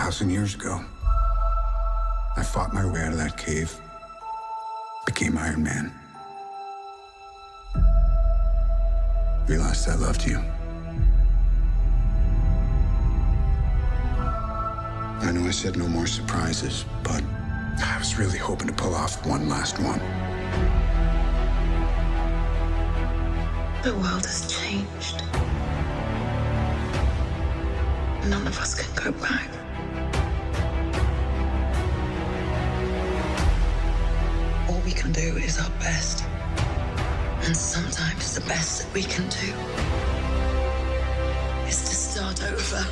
1,000 years ago. I fought my way out of that cave, became Iron Man. Realized I loved you. I know I said no more surprises, but I was really hoping to pull off one last one. The world has changed. None of us can go back. All we can do is our best. And sometimes the best that we can do is to start over.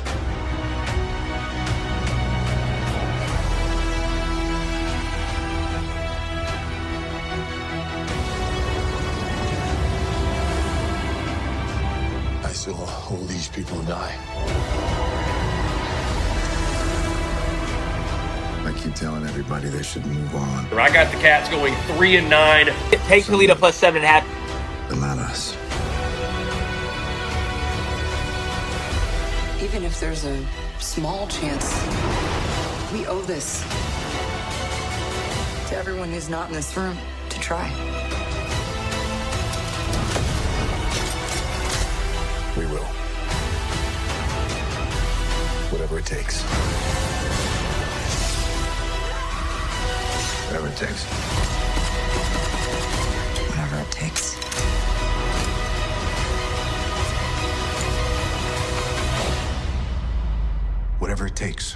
I saw all these people die. I keep telling everybody they should move on, I got the Cats going 3-9. Take Toledo plus 7.5. but not us. Even if there's a small chance, we owe this to everyone who's not in this room to try. We will. Whatever it takes. Whatever it takes. Whatever it takes. Whatever it takes.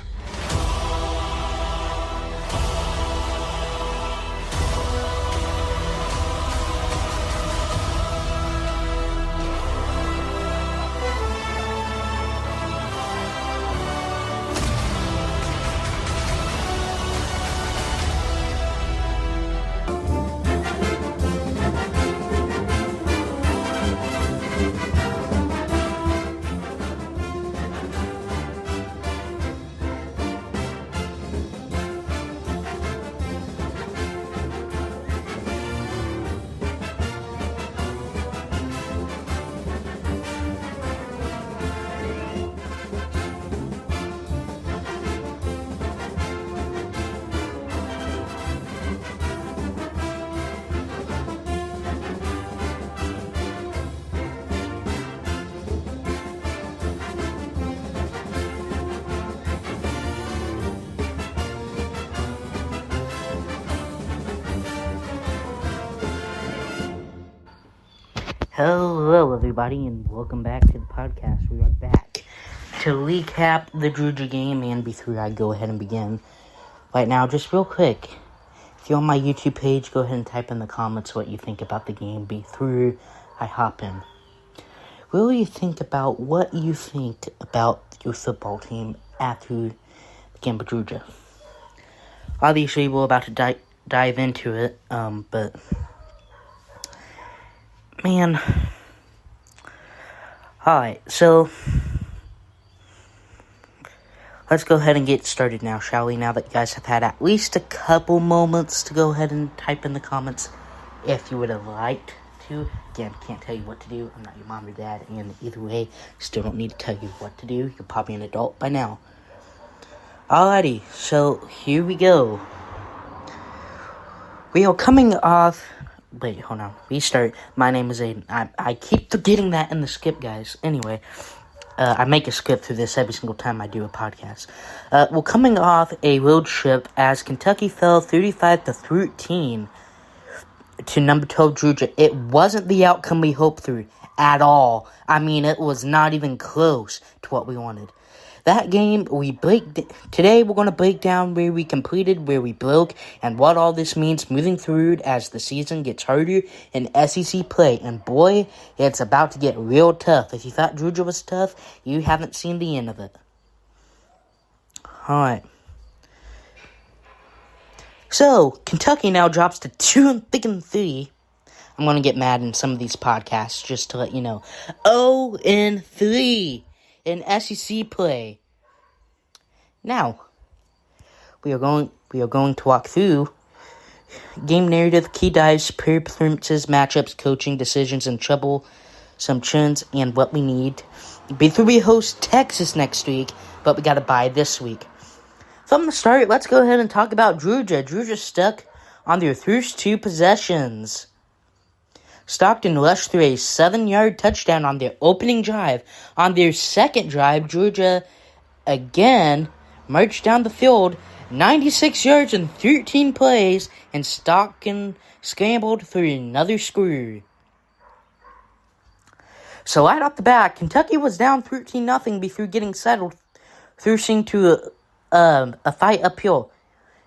Hello, everybody, and welcome back to the podcast. We are back to recap the Georgia game, and before I go ahead and begin, right now, just real quick, if you're on my YouTube page, go ahead and type in the comments what you think about the game before I hop in. Really think about what you think about your football team after the game of Georgia. Obviously, we're about to dive into it, but man. Alright, so let's go ahead and get started now, shall we? Now that you guys have had at least a couple moments to go ahead and type in the comments if you would have liked to. Again, can't tell you what to do. I'm not your mom or dad, and either way, still don't need to tell you what to do. You're probably an adult by now. Alrighty, so here we go. We are coming off... Wait, hold on. Restart. My name is Aiden. I keep forgetting that in the script, guys. Anyway, I make a script through this every single time I do a podcast. We're coming off a road trip as Kentucky fell 35-13 to number 12 Georgia. It wasn't the outcome we hoped for at all. I mean, it was not even close to what we wanted. That game, today we're going to break down where we completed, where we broke, and what all this means moving through as the season gets harder in SEC play. And boy, it's about to get real tough. If you thought Georgia was tough, you haven't seen the end of it. Alright. So, Kentucky now drops to 2-3. I'm going to get mad in some of these podcasts, just to let you know. 0-3. In SEC play. Now, we are going to walk through game narrative, key dives, player performances, matchups, coaching decisions, and trouble, some trends, and what we need. Before we host Texas next week, but we got to bye this week. From the start, let's go ahead and talk about Georgia. Georgia stuck on their first 2 possessions. Stockton rushed through a 7-yard touchdown on their opening drive. On their second drive, Georgia again marched down the field 96 yards in 13 plays, and Stockton scrambled through another score. So right off the bat, Kentucky was down 13-0 before getting settled, forcing to a fight uphill.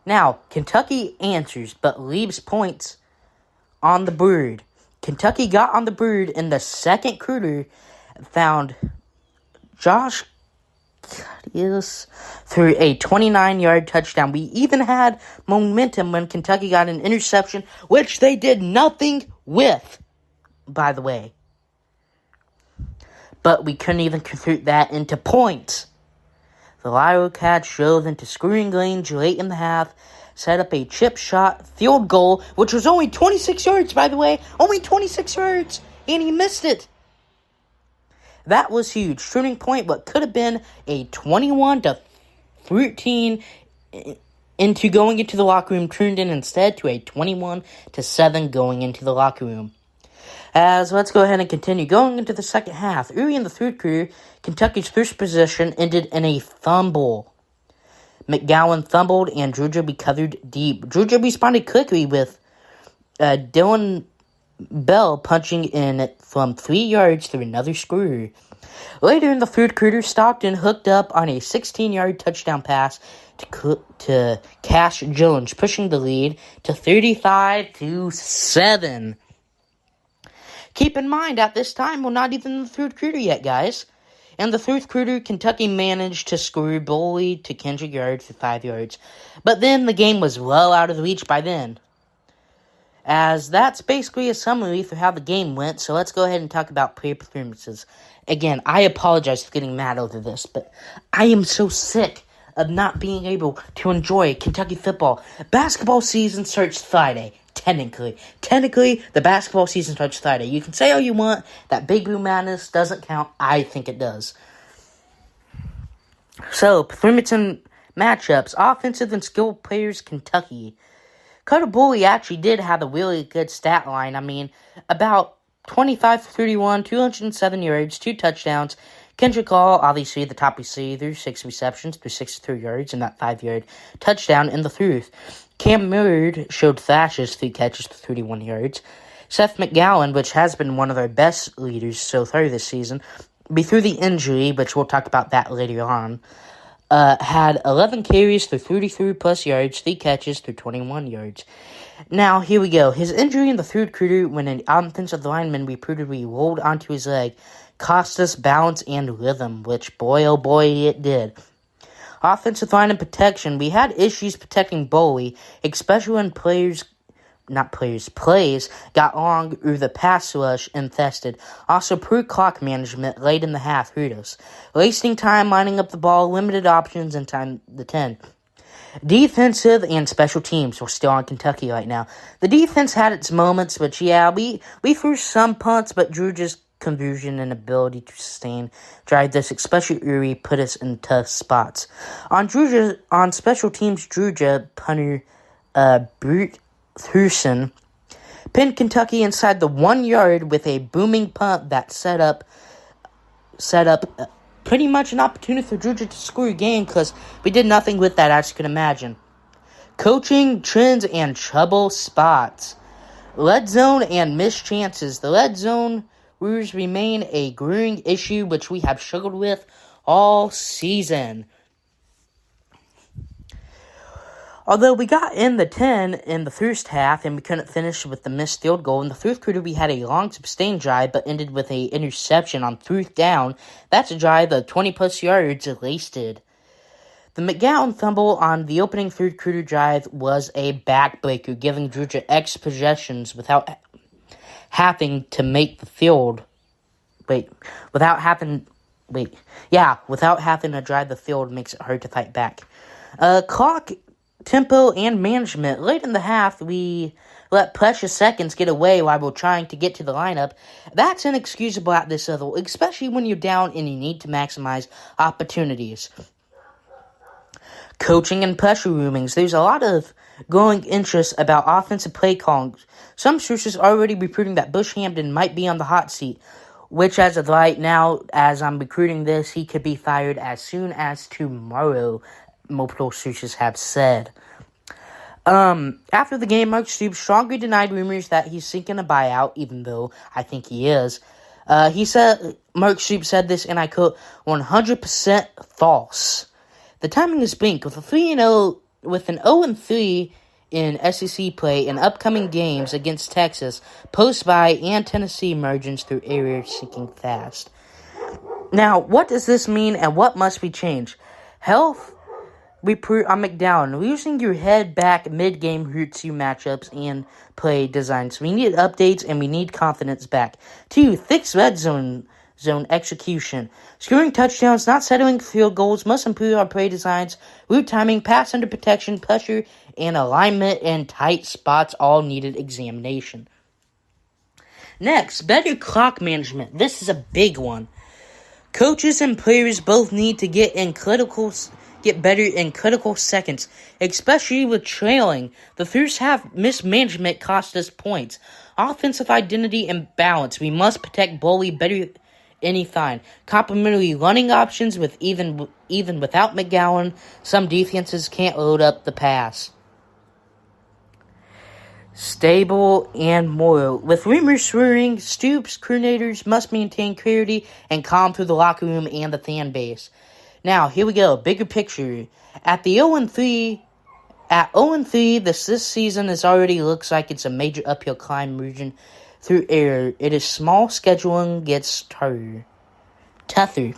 Now, Kentucky answers, but leaves points on the board. Kentucky got on the board in the second quarter, found Josh Cadius through a 29-yard touchdown. We even had momentum when Kentucky got an interception, which they did nothing with, by the way. But we couldn't even convert that into points. The Wildcats drove into scoring range late in the half, set up a chip shot field goal, which was only 26 yards, by the way. Only 26 yards, and he missed it. That was huge. Turning point, what could have been a 21-13 into going into the locker room, turned in instead to a 21-7 going into the locker room. As let's go ahead and continue going into the second half. Early in the third quarter, Kentucky's first possession ended in a fumble. McGowan fumbled and Georgia recovered deep. Georgia responded quickly with Dylan Bell punching in from 3 yards through another score. Later in the third quarter, Stockton hooked up on a 16-yard touchdown pass to Cash Jones, pushing the lead to 35-7. Keep in mind, at this time, we're not even in the third quarter yet, guys. In the third quarter, Kentucky managed to score boldly to Kendrick Yard for 5 yards. But then the game was well out of reach by then. As that's basically a summary for how the game went, so let's go ahead and talk about player performances. Again, I apologize for getting mad over this, but I am so sick of not being able to enjoy Kentucky football. Basketball season starts Friday. Technically, the basketball season starts Friday. You can say all you want that Big Blue Madness doesn't count. I think it does. So, performance and matchups. Offensive and skilled players, Kentucky. Carter Bully actually did have a really good stat line. I mean, about 25 for 31, 207 yards, 2 touchdowns. Kendrick Hall, obviously the top receiver, 6 receptions for 63 yards and that 5-yard touchdown in the third. Cam Millard showed flashes, 3 catches for 31 yards. Seth McGowan, which has been one of our best leaders so far this season, through the injury, which we'll talk about that later on, had 11 carries for 33-plus yards, 3 catches for 21 yards. Now, here we go. His injury in the third quarter when an offensive lineman reportedly rolled onto his leg cost us balance and rhythm, which, boy, oh boy, it did. Offensive line and protection. We had issues protecting Boley, especially when plays got long or the pass rush infested. Also, poor clock management late in the half hurt us. Wasting time lining up the ball, limited options, and time the 10. Defensive and special teams. We're still on Kentucky right now. The defense had its moments, but yeah, we threw some punts, but Georgia's conversion and ability to sustain drive this, especially early, put us in tough spots. On special teams, Georgia punter Brute Thurston pinned Kentucky inside the 1 yard with a booming punt that set up pretty much an opportunity for Georgia to score a game because we did nothing with that, as you can imagine. Coaching trends and trouble spots. Lead zone and missed chances. The lead zone rules remain a growing issue which we have struggled with all season. Although we got in the 10 in the first half and we couldn't finish with the missed field goal, in the fourth quarter we had a long sustained drive but ended with an interception on fourth down. That's a drive of 20-plus yards wasted. The McGowan fumble on the opening third quarter drive was a backbreaker, giving Georgia X possessions without having to make the field. Without having to drive the field makes it hard to fight back. Clock, tempo, and management. Late in the half, we let precious seconds get away while we're trying to get to the lineup. That's inexcusable at this level, especially when you're down and you need to maximize opportunities. Coaching and pressure roomings. There's a lot of growing interest about offensive play calling. Some sources are already reporting that Bush Hampton might be on the hot seat, which as of right now, as I'm recruiting this, he could be fired as soon as tomorrow, multiple sources have said. After the game, Mark Stoops strongly denied rumors that he's seeking a buyout, even though I think he is. Mark Stoops said this, and I quote, 100% false. The timing is blink with an 0-3 in SEC play in upcoming games against Texas, post-bye, and Tennessee margins through area sinking fast. Now, what does this mean and what must be changed? Health report on McDowell. Losing your head back mid-game hurts you matchups and play designs. We need updates and we need confidence back. 2, fix red zone execution. Scoring touchdowns, not settling field goals, must improve our play designs, route timing, pass under protection, pressure, and alignment in tight spots all needed examination. Next, better clock management. This is a big one. Coaches and players both need to get better in critical seconds, especially with trailing. The first half mismanagement cost us points. Offensive identity and balance. We must protect Boley better any fine. Complementary running options with even without McGowan, some defenses can't load up the pass. Stable and moral. With rumors swirling, Stoops, coordinators must maintain clarity and calm through the locker room and the fan base. Now, here we go. Bigger picture. At 0-3, this season already looks like it's a major uphill climb region through air. It is small. Scheduling gets tougher.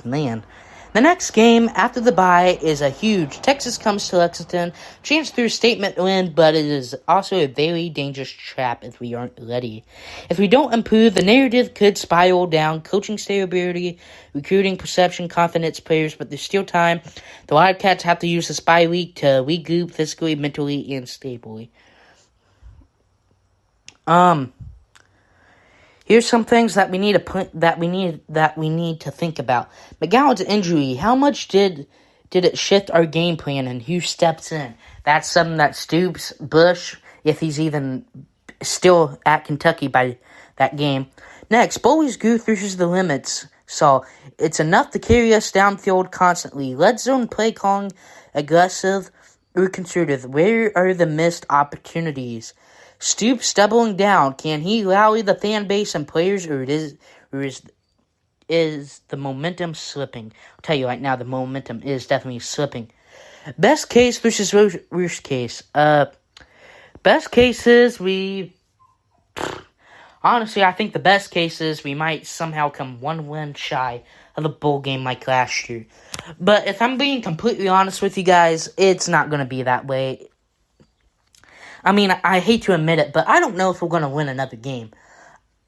Man. The next game after the bye is a huge. Texas comes to Lexington. Chance through statement win, but it is also a very dangerous trap if we aren't ready. If we don't improve, the narrative could spiral down. Coaching stability, recruiting, perception, confidence, players, but there's still time. The Wildcats have to use the bye week to regroup physically, mentally, and stably. Here's some things that we need to think about. McGowan's injury. How much did it shift our game plan, and who steps in? That's something that Stoops, Bush, if he's even still at Kentucky by that game. Next, Boley's growth reaches the limits. So it's enough to carry us downfield constantly. Red zone play calling, aggressive or conservative. Where are the missed opportunities? Stoops doubling down. Can he rally the fan base and players, or is the momentum slipping? I'll tell you right now, the momentum is definitely slipping. Best case versus worst case. Best cases, honestly, I think the best case is we might somehow come one win shy of the bowl game like last year. But if I'm being completely honest with you guys, it's not going to be that way. I mean, I hate to admit it, but I don't know if we're going to win another game.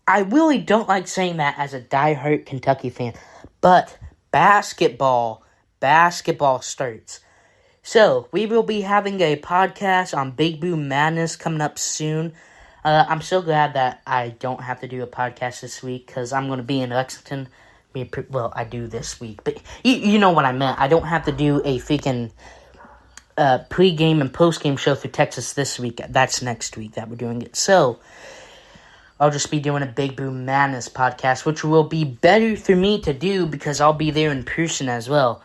I really don't like saying that as a diehard Kentucky fan, but basketball starts. So, we will be having a podcast on Big Boom Madness coming up soon. I'm so glad that I don't have to do a podcast this week, because I'm going to be in Lexington. Well, I do this week, but you know what I meant. I don't have to do a freaking pre-game and post-game show for Texas this week. That's next week that we're doing it. So, I'll just be doing a Big Boom Madness podcast, which will be better for me to do because I'll be there in person as well.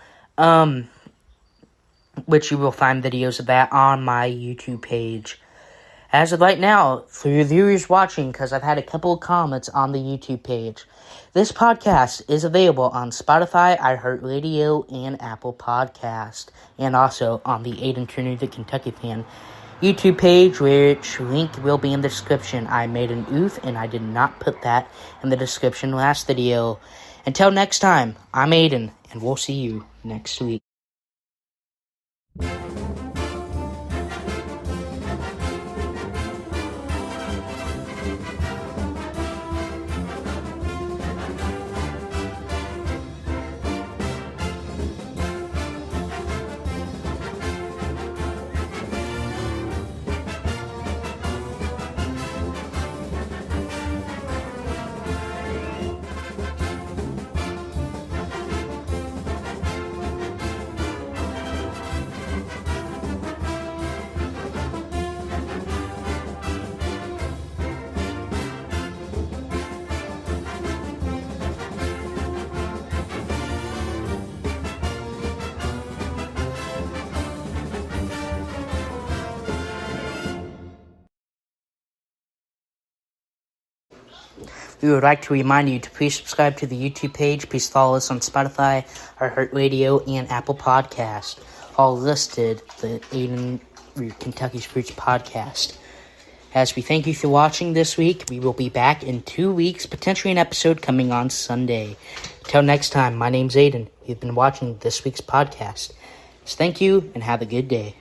Which you will find videos of that on my YouTube page. As of right now, for your viewers watching, because I've had a couple of comments on the YouTube page, this podcast is available on Spotify, iHeartRadio, and Apple Podcast, and also on the Aiden Turner, the Kentucky Fan YouTube page, which link will be in the description. I made an oof, and I did not put that in the description last video. Until next time, I'm Aiden, and we'll see you next week. We would like to remind you to please subscribe to the YouTube page. Please follow us on Spotify, iHeartRadio, and Apple Podcast. All listed, the Aiden Kentucky Spirits Podcast. As we thank you for watching this week, we will be back in 2 weeks, potentially an episode coming on Sunday. Till next time, my name's Aiden. You've been watching this week's podcast. So thank you, and have a good day.